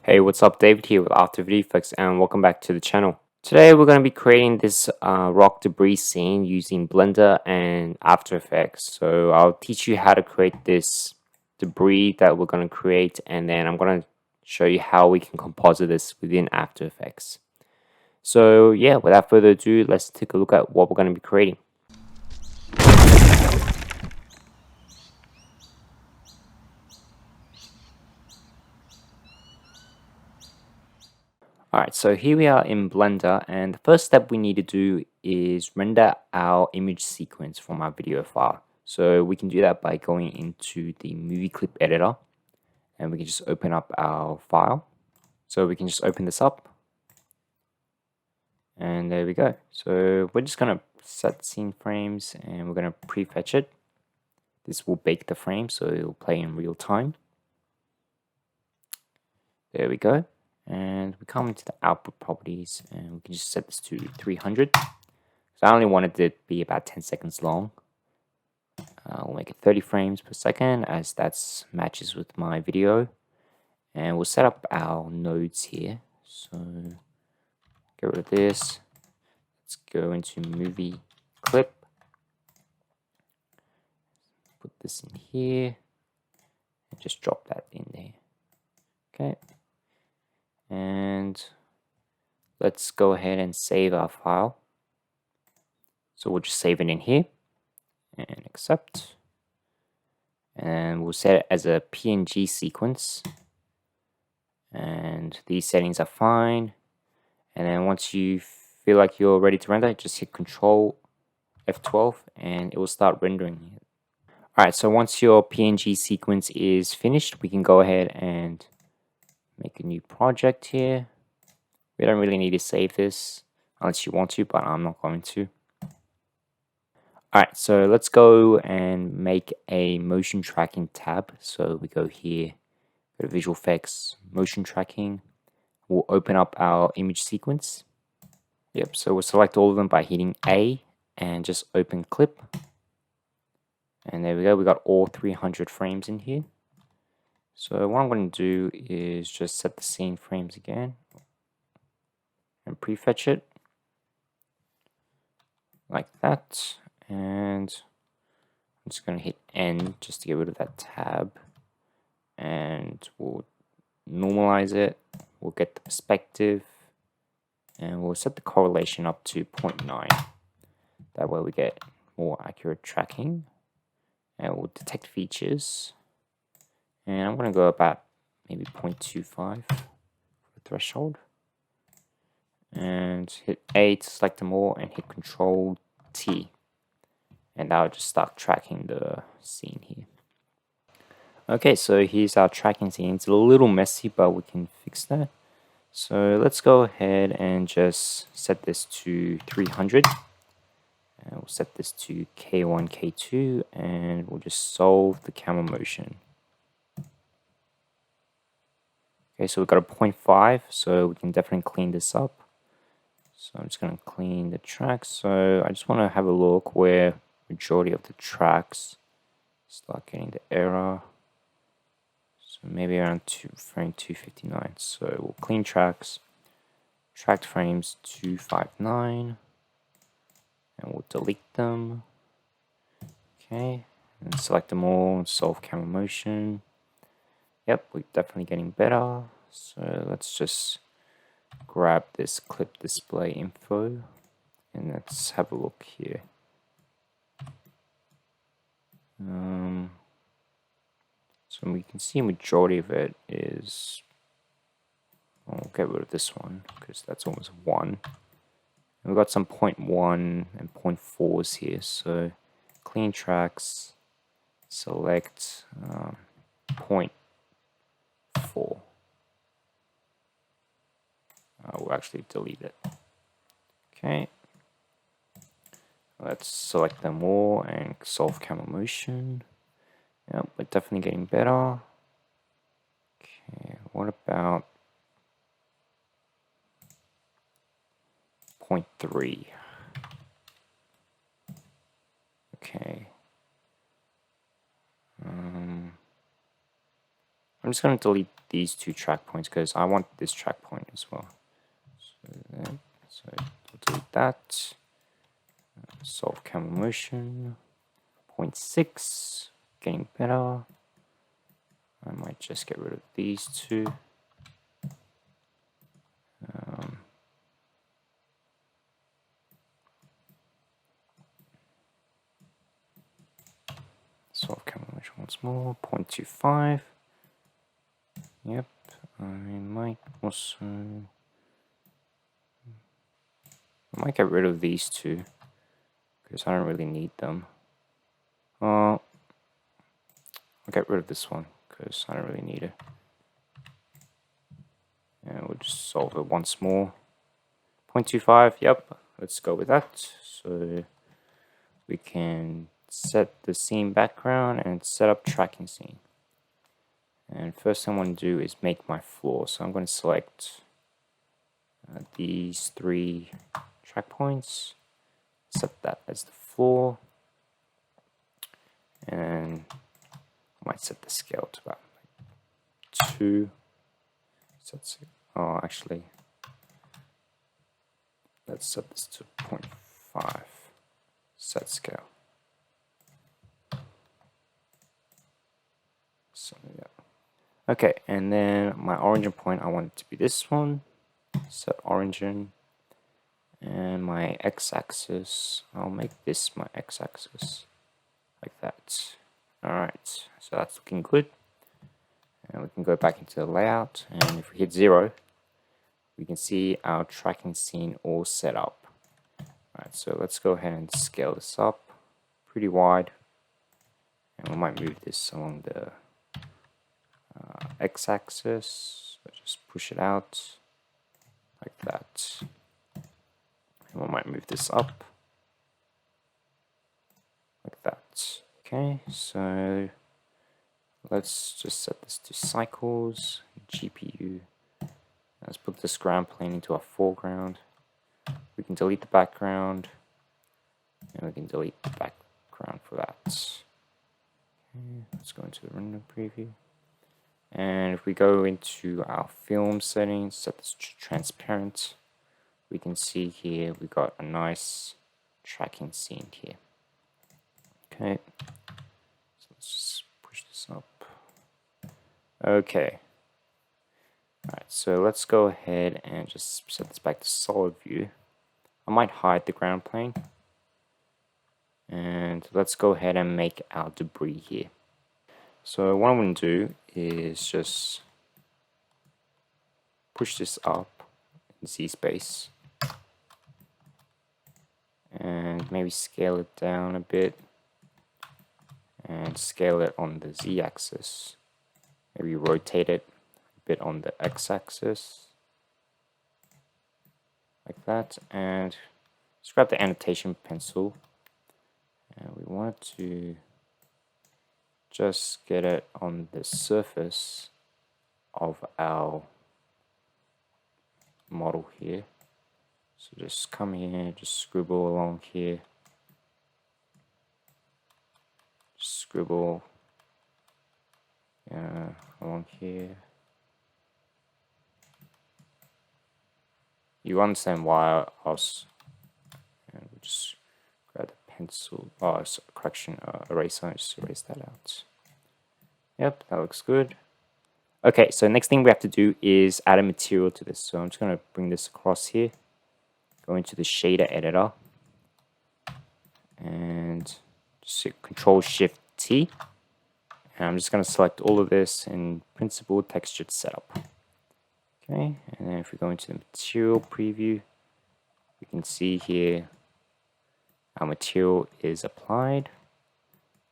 Hey, what's up? David here with AfterVideoFX and welcome back to the channel. Today we're going to be creating this rock debris scene using Blender and After Effects. So I'll teach you how to create this debris that we're going to create, and then I'm going to show you how we can composite this within After Effects. So yeah, without further ado, let's take a look at what we're going to be creating. Alright, so here we are in Blender, and the first step we need to do is render our image sequence from our video file. So we can do that by going into the movie clip editor, and we can just open up our file. So we can just open this up, and there we go. So we're just going to set scene frames, and we're going to prefetch it. This will bake the frame, so it will play in real time. There we go. And we come into the output properties, and we can just set this to 300. So I only wanted it to be about 10 seconds long. We'll make it 30 frames per second, as that matches with my video. And we'll set up our nodes here. So get rid of this. Let's go into movie clip. Put this in here. And just drop that in there. Okay. And let's go ahead and save our file. So we'll just save it in here and accept. And we'll set it as a PNG sequence. And these settings are fine. And then once you feel like you're ready to render, just hit Control F12 and it will start rendering it. Alright, so once your PNG sequence is finished, we can go ahead and make a new project here. We don't really need to save this unless you want to, but I'm not going to. Alright, so let's go and make a motion tracking tab. So we go here, go to Visual Effects, Motion Tracking. We'll open up our image sequence. Yep, so we'll select all of them by hitting A and just open clip. And there we go, we got all 300 frames in here. So what I'm going to do is just set the scene frames again and prefetch it like that. And I'm just going to hit N just to get rid of that tab. And we'll normalize it. We'll get the perspective. And we'll set the correlation up to 0.9. That way we get more accurate tracking. And we'll detect features. And I'm going to go about maybe 0.25 for the threshold. And hit A to select them all and hit Control T. And that'll just start tracking the scene here. Okay, so here's our tracking scene. It's a little messy, but we can fix that. So let's go ahead and just set this to 300. And we'll set this to K1, K2, and we'll just solve the camera motion. Okay, so we've got a 0.5, so we can definitely clean this up. So I'm just going to clean the tracks. So I just want to have a look where majority of the tracks start getting the error. So maybe around frame 259. So we'll clean tracks, tracked frames 259, and we'll delete them. Okay, and select them all and solve camera motion. Yep, we're definitely getting better. So let's just grab this clip display info and let's have a look here. So we can see a majority of it is, I'll get rid of this one because that's almost 1. And we've got some 0.1 and 0.4s here. So clean tracks, select 0.4. We'll actually delete it. Okay. Let's select them all and solve camera motion. Yep, we're definitely getting better. Okay, what about 0.3? Okay. I'm just going to delete these two track points because I want this track point as well. So delete that. Solve camera motion. 0.6. Getting better. I might just get rid of these two. Solve camera motion once more. 0.25. Yep. I might also... I might get rid of these two because I don't really need them. I'll get rid of this one because I don't really need it. And we'll just solve it once more. 0.25, yep, let's go with that. So we can set the scene background and set up tracking scene. And first thing I want to do is make my floor. So I'm going to select these three track points, set that as the floor, and I might set the scale to about 2. Oh, actually, let's set this to 0.5. Set scale. So yeah. Okay, and then my origin point, I want it to be this one. Set origin. And my x-axis, I'll make this my x-axis. Like that. Alright, so that's looking good. And we can go back into the layout, and if we hit 0, we can see our tracking scene all set up. Alright, so let's go ahead and scale this up pretty wide. And we might move this along the x-axis. So just push it out like that. And we might move this up like that. Okay, so let's just set this to cycles, GPU. Let's put this ground plane into our foreground. We can delete the background, and we can delete the background for that. Okay, let's go into the render preview. And if we go into our film settings, set this to transparent, we can see here we got a nice tracking scene here. Okay, so let's just push this up. Okay. Alright, so let's go ahead and just set this back to solid view. I might hide the ground plane. And let's go ahead and make our debris here. So what I'm going to do is just push this up in Z space. And maybe scale it down a bit. And scale it on the Z axis. Maybe rotate it bit on the x-axis like that, and let's grab the annotation pencil, and we want to just get it on the surface of our model here. So just come here, just scribble along here, just scribble along here. You understand why I was, and we'll just grab the pencil, correction, eraser, and just erase that out. Yep, that looks good. Okay, so next thing we have to do is add a material to this. So I'm just going to bring this across here, go into the shader editor, and just hit Control-Shift-T. And I'm just going to select all of this in Principled Textured Setup. Okay, and then if we go into the material preview, we can see here our material is applied.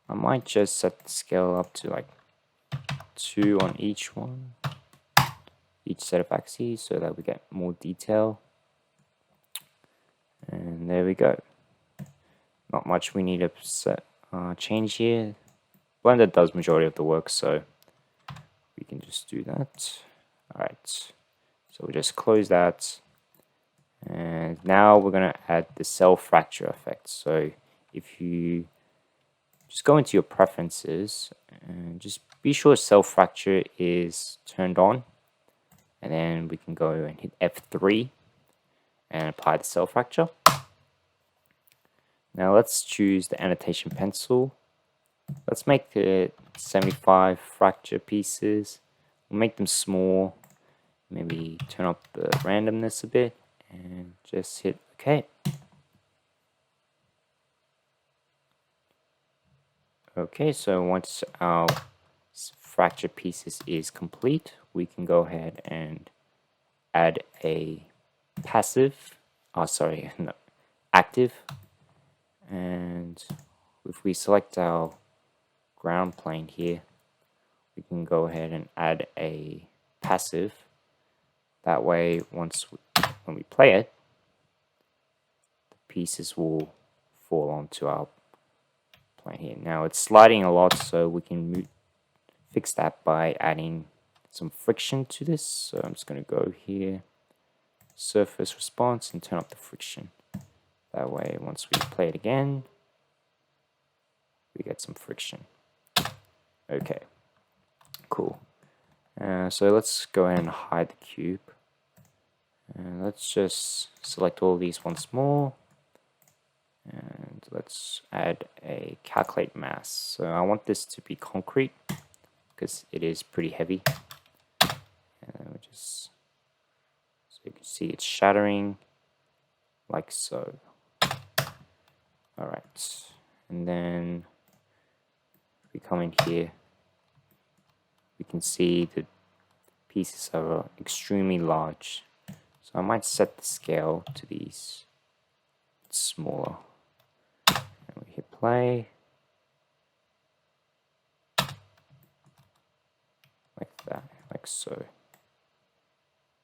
I might just set the scale up to like 2 on each one, each set of axes, so that we get more detail. And there we go. Not much we need to change here. Blender does majority of the work, so we can just do that. Alright. So we just close that, and now we're going to add the cell fracture effect. So if you just go into your preferences and just be sure cell fracture is turned on, and then we can go and hit F3 and apply the cell fracture. Now let's choose the annotation pencil. Let's make it 75 fracture pieces. We'll make them small. Maybe turn up the randomness a bit and just hit OK. Okay, so once our fracture pieces is complete, we can go ahead and add a passive, no, active, and if we select our ground plane here, we can go ahead and add a passive. That way, when we play it, the pieces will fall onto our plane here. Now it's sliding a lot, so we can fix that by adding some friction to this. So I'm just going to go here, surface response, and turn up the friction. That way, once we play it again, we get some friction. Okay, cool. So let's go ahead and hide the cube. And let's just select all these once more. And let's add a calculate mass. So I want this to be concrete because it is pretty heavy. And we just, so you can see it's shattering like so. Alright, and then we come in here, we can see the pieces are extremely large. So I might set the scale to these smaller. And we hit play. Like that, like so.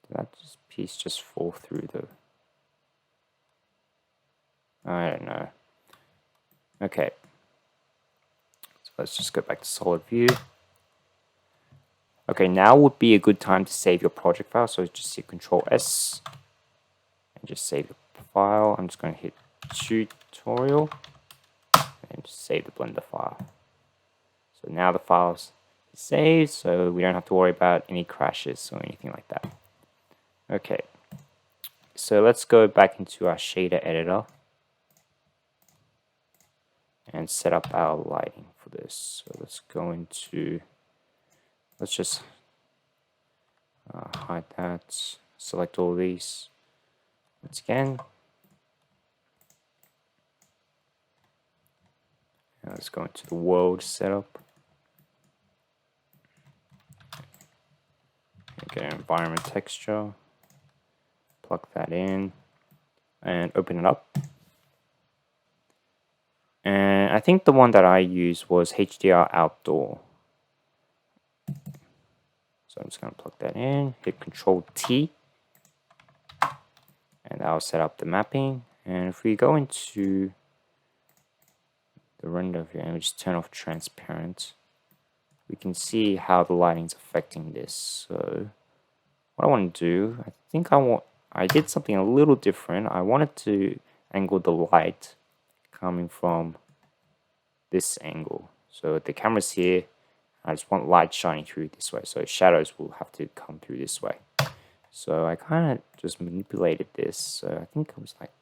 Did that piece just fall through the... I don't know. Okay. So let's just go back to solid view. Okay, now would be a good time to save your project file. So just hit Control S and just save the file. I'm just going to hit tutorial and just save the Blender file. So now the file's saved, so we don't have to worry about any crashes or anything like that. Okay, so let's go back into our shader editor and set up our lighting for this. So let's go into, let's just hide that, select all these once again. Now let's go into the world setup. Get an environment texture, plug that in, and open it up. And I think the one that I used was HDR Outdoor. So I'm just going to plug that in, hit Control T, and that'll set up the mapping. And if we go into the render here and we just turn off transparent, we can see how the lighting's affecting this. So what I want to do, I did something a little different. I wanted to angle the light coming from this angle. So the camera's here, I just want light shining through this way. So shadows will have to come through this way. So I kind of just manipulated this. So I think it was like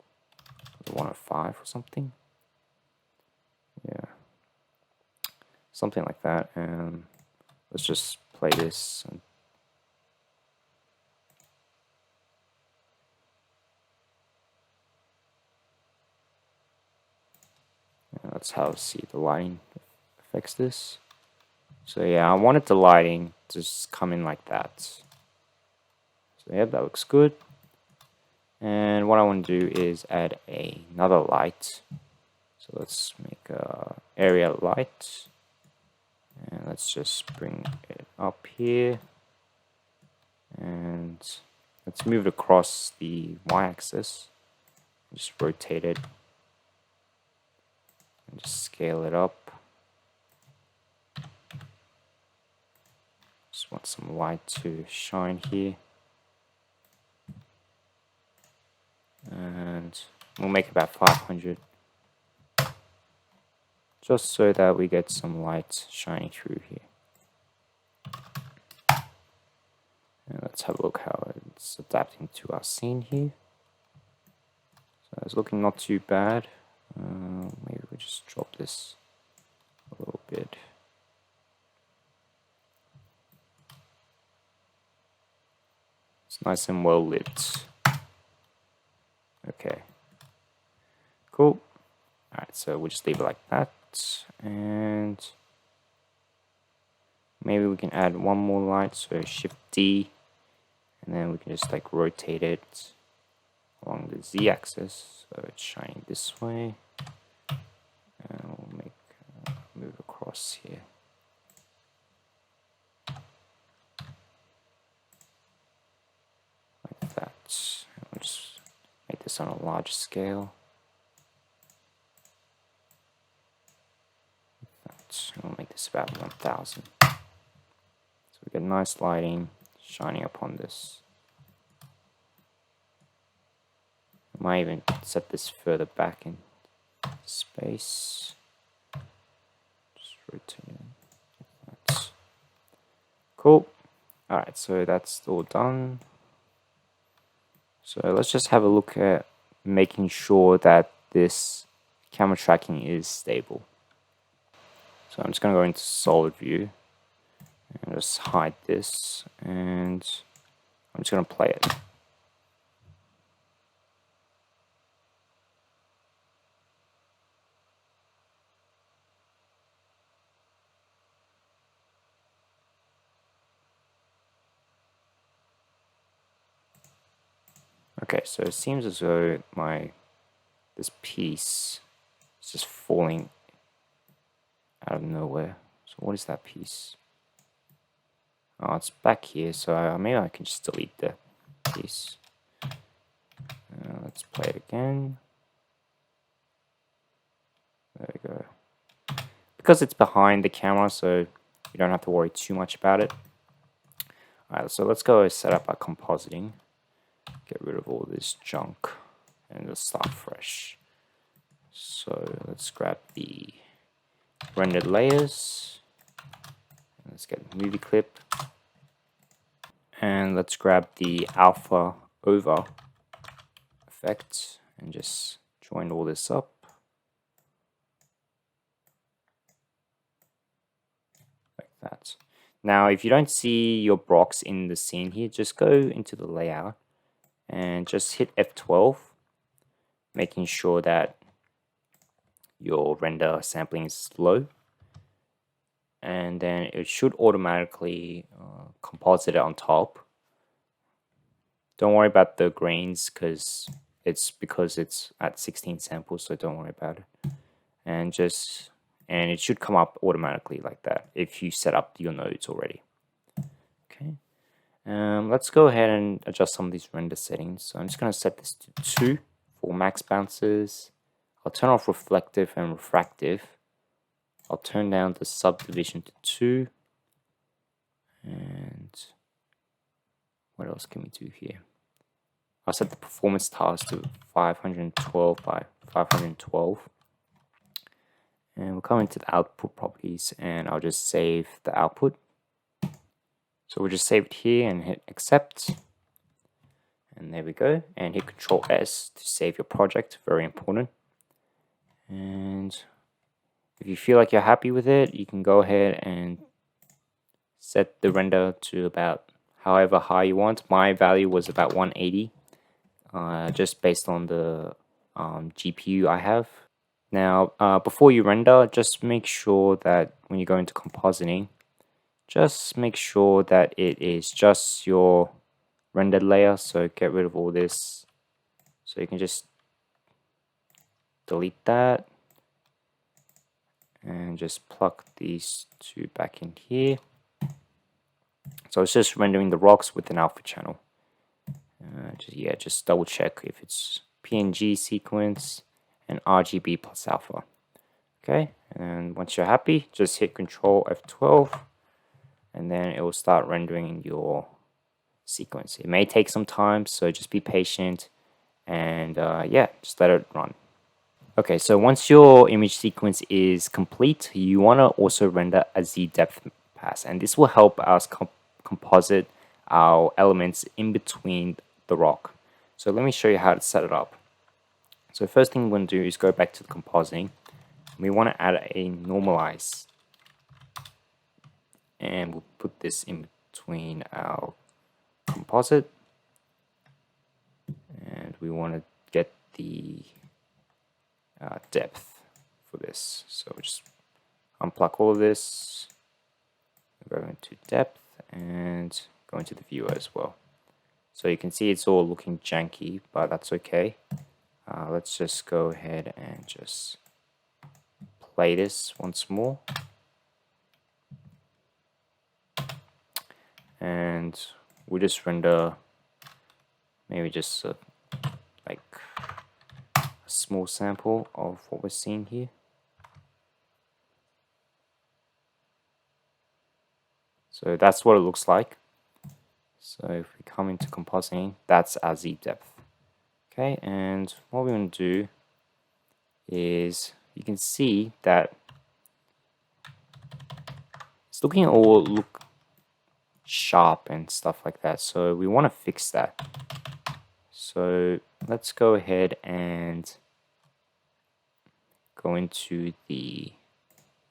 105 or something. Yeah, something like that. And let's just play this. And that's how I see the lighting affects this. So yeah, I wanted the lighting to just come in like that. So yeah, that looks good. And what I want to do is add another light. So let's make a area light. And let's just bring it up here. And let's move it across the y-axis. Just rotate it. And just scale it up. Just want some light to shine here. And we'll make about 500. Just so that we get some light shining through here. And let's have a look how it's adapting to our scene here. So it's looking not too bad. Maybe we'll just drop this a little bit. It's nice and well lit. Okay. Cool. Alright, so we'll just leave it like that. And maybe we can add one more light, so Shift D, and then we can just like rotate it along the Z axis, so it's shining this way. And we'll make move across here. Like that. And we'll just make this on a large scale. And we'll make this about 1000. So we get nice lighting shining upon this. I might even set this further back in space. Just rotate it like that. Cool. Alright, so that's all done. So let's just have a look at making sure that this camera tracking is stable. So I'm just going to go into solid view and just hide this, and I'm just going to play it. Okay, so it seems as though this piece is just falling out of nowhere. So what is that piece? Oh, it's back here, so maybe I can just delete the piece. Let's play it again. There we go. Because it's behind the camera, so you don't have to worry too much about it. Alright, so let's go set up our compositing. Get rid of all this junk and just start fresh. So let's grab the rendered layers. Let's get movie clip. And let's grab the alpha over effect and just join all this up. Like that. Now, if you don't see your blocks in the scene here, just go into the layout and just hit F12, making sure that your render sampling is low. And then it should automatically composite it on top. Don't worry about the grains because it's at 16 samples, so don't worry about it. And it should come up automatically like that if you set up your nodes already. Okay. Let's go ahead and adjust some of these render settings. So I'm just going to set this to 2 for max bounces. I'll turn off reflective and refractive. I'll turn down the subdivision to 2. And what else can we do here? I'll set the performance tiles to 512 by 512. And we'll come into the output properties and I'll just save the output. So we'll just save it here and hit accept. And there we go. And hit Control S to save your project. Very important. And if you feel like you're happy with it, you can go ahead and set the render to about however high you want. My value was about 180, just based on the GPU I have. Now, before you render, just make sure that when you go into compositing, just make sure that it is just your rendered layer. So get rid of all this. So you can just delete that and just plug these two back in here. So it's just rendering the rocks with an alpha channel. Just double check if it's PNG sequence and RGB plus alpha. Okay, and once you're happy, just hit Control F12 and then it will start rendering your sequence. It may take some time, so just be patient and yeah, just let it run. Okay, so once your image sequence is complete, you want to also render a Z depth pass, and this will help us composite our elements in between the rock. So let me show you how to set it up. So first thing we're going to do is go back to the compositing. We want to add a normalize, and we'll put this in between our composite, and we want to get the depth for this. So we just unplug all of this, go into depth, and go into the viewer as well. So you can see it's all looking janky, but that's okay. Let's just go ahead and just play this once more. And we'll just render maybe just like a small sample of what we're seeing here. So that's what it looks like. So if we come into compositing, that's our Z depth. Okay, and what we're going to do is you can see that it's looking all look sharp and stuff like that. So we want to fix that. So let's go ahead and go into the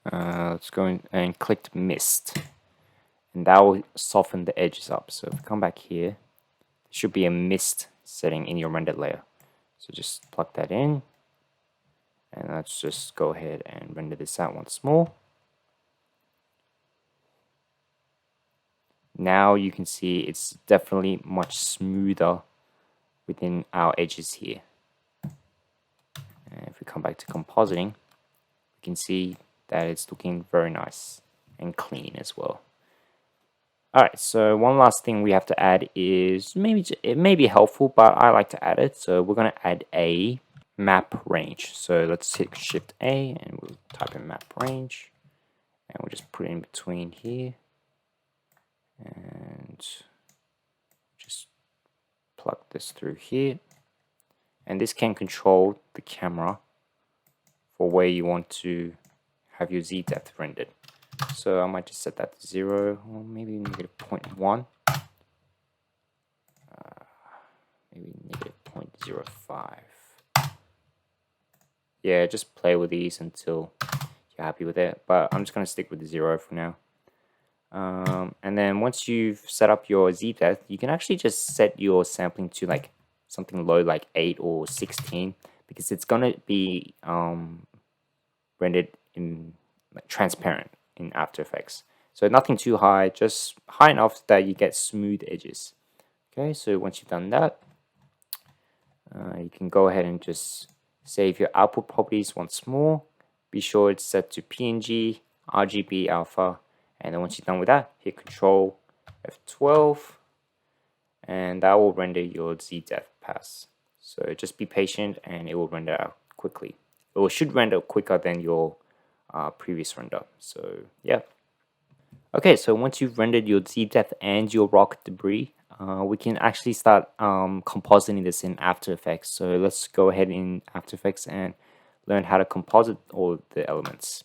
let's go in and click mist, and that will soften the edges up. So if we come back here, there should be a mist setting in your rendered layer. So just plug that in, and let's just go ahead and render this out once more. Now you can see it's definitely much smoother within our edges here. And if we come back to compositing, we can see that it's looking very nice and clean as well. Alright, so one last thing we have to add is, it may be helpful, but I like to add it. So we're going to add a map range. So let's hit Shift A and we'll type in map range, and we'll just put it in between here, and just plug this through here. And this can control the camera for where you want to have your Z depth rendered. So I might just set that to 0, or maybe negative 0.1, maybe negative 0.05. Yeah, just play with these until you're happy with it, but I'm just going to stick with the 0 for now. And then once you've set up your Z depth, you can actually just set your sampling to like something low, like 8 or 16, because it's going to be rendered in like transparent in AfterVideoFX. So nothing too high, just high enough that you get smooth edges. Okay, so once you've done that, you can go ahead and just save your output properties once more. Be sure it's set to PNG, RGB, alpha, and then once you're done with that, hit Control F12, and that will render your Z depth pass. So just be patient and it will render out quickly. It should render quicker than your previous render. So yeah. Okay, so once you've rendered your Z depth and your rock debris, we can actually start compositing this in After Effects. So let's go ahead in After Effects and learn how to composite all the elements.